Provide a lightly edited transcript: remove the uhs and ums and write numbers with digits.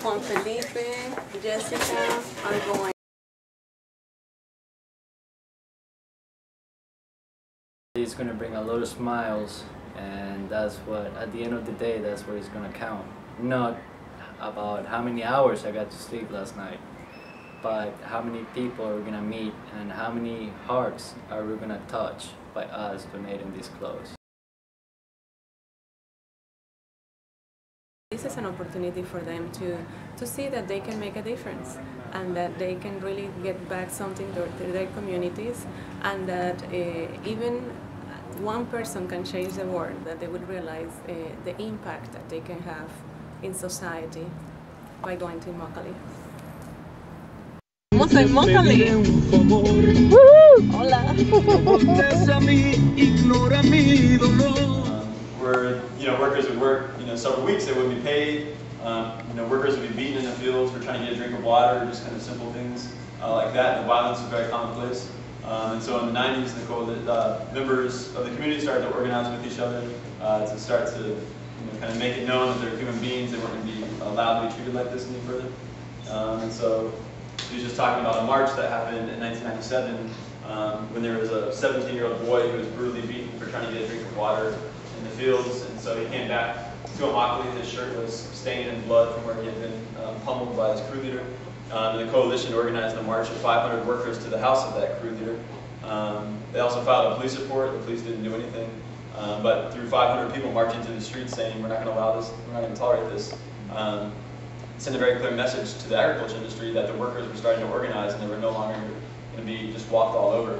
Juan Felipe, Jessica are going. He's going to bring a lot of smiles, and that's what, at the end of the day, that's what it's going to count. Not about how many hours I got to sleep last night, but how many people are we going to meet and how many hearts are we going to touch by us donating these clothes. This is an opportunity for them to see that they can make a difference and that they can really get back something to their communities, and that even one person can change the world, that they would realize the impact that they can have in society by going to Immokalee. Estamos en Immokalee. Hola. Where workers would work several weeks, they wouldn't be paid. Workers would be beaten in the fields for trying to get a drink of water, just kind of simple things like that. The violence was very commonplace. And so in the 90s, the members of the community started to organize with each other to start to kind of make it known that they're human beings. They weren't going to be allowed to be treated like this any further. And so he was just talking about a march that happened in 1997 when there was a 17-year-old boy who was brutally beaten for trying to get a drink of water in the fields, and so he came back to Immokalee. His shirt was stained in blood from where he had been pummeled by his crew leader. The coalition organized a march of 500 workers to the house of that crew leader. They also filed a police report. The police didn't do anything, but through 500 people marching to the streets saying, "We're not going to allow this. We're not going to tolerate this." Sent a very clear message to the agriculture industry that the workers were starting to organize and they were no longer going to be just walked all over.